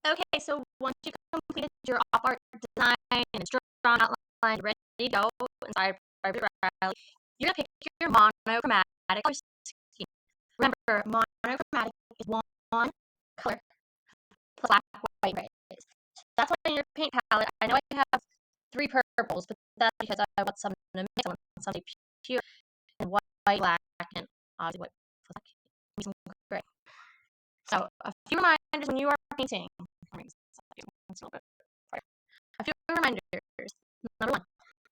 Okay, so once you completed your op art design and it's drawn, outlined, ready to go inside Private Rally, you're gonna pick your monochromatic color scheme. Remember, monochromatic is one color plus black, white, gray. So that's why in your paint palette, I know I have 3 purples, but that's because I want some to mix. I want something pure and white, black, and obviously white plus black. Maybe some gray. So a few reminders when you are painting. It's a little bit brighter. A few reminders. Number 1,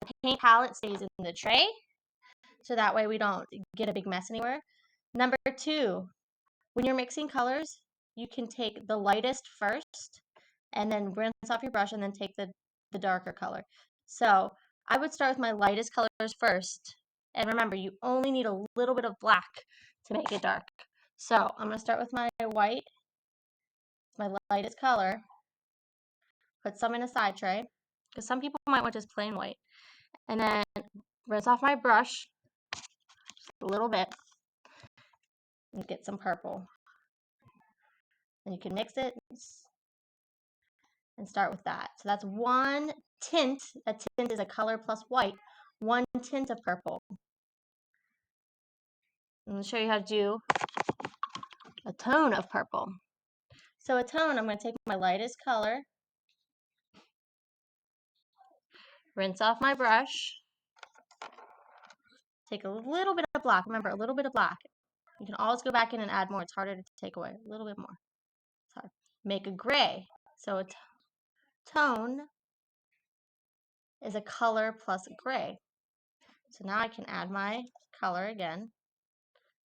the paint palette stays in the tray, so that way we don't get a big mess anywhere. Number 2, when you're mixing colors, you can take the lightest first, and then rinse off your brush, and then take the darker color. So I would start with my lightest colors first, and remember, you only need a little bit of black to make it dark. So I'm going to start with my white, my lightest color, put some in a side tray, because some people might want just plain white, and then rinse off my brush a little bit and get some purple. And you can mix it and start with that. So that's one tint. A tint is a color plus white. One tint of purple. I'm going to show you how to do a tone of purple. So a tone, I'm going to take my lightest color, rinse off my brush, take a little bit of black. Remember, a little bit of black. You can always go back in and add more. It's harder to take away. A little bit more. Sorry. Make a gray. So a tone is a color plus gray. So now I can add my color again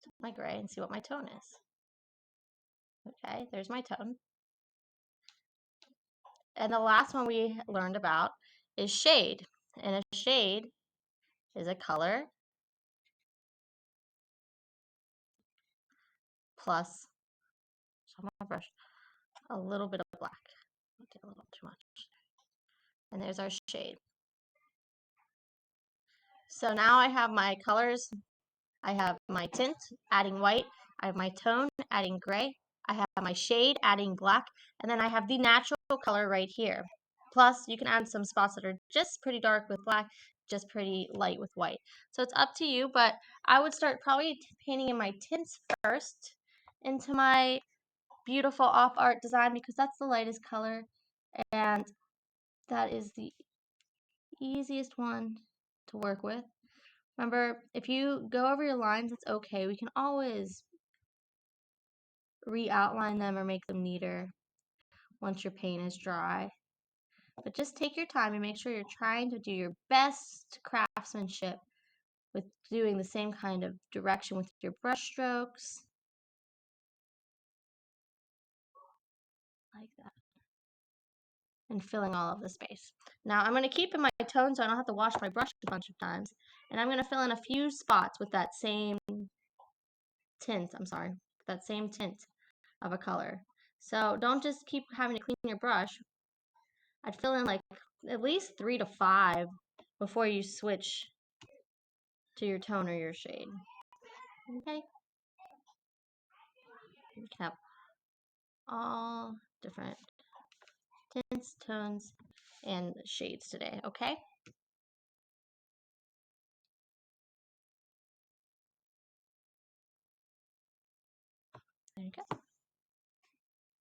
to my gray and see what my tone is. Okay, there's my tone. And the last one we learned about is shade. And a shade is a color plus, on my brush, a little bit of black. I did a little too much. And there's our shade. So now I have my colors. I have my tint, adding white. I have my tone, adding gray. I have my shade, adding black. And then I have the natural color right here. Plus, you can add some spots that are just pretty dark with black, just pretty light with white. So it's up to you, but I would start probably painting in my tints first into my beautiful op art design, because that's the lightest color and that is the easiest one to work with. Remember, if you go over your lines, it's okay. We can always re-outline them or make them neater once your paint is dry. But just take your time and make sure you're trying to do your best craftsmanship with doing the same kind of direction with your brush strokes. Like that. And filling all of the space. Now I'm going to keep in my tone so I don't have to wash my brush a bunch of times. And I'm going to fill in a few spots with that same tint, that same tint of a color. So don't just keep having to clean your brush. I'd fill in like at least 3 to 5 before you switch to your tone or your shade. Okay? You can have all different tints, tones, and shades today, okay? There you go.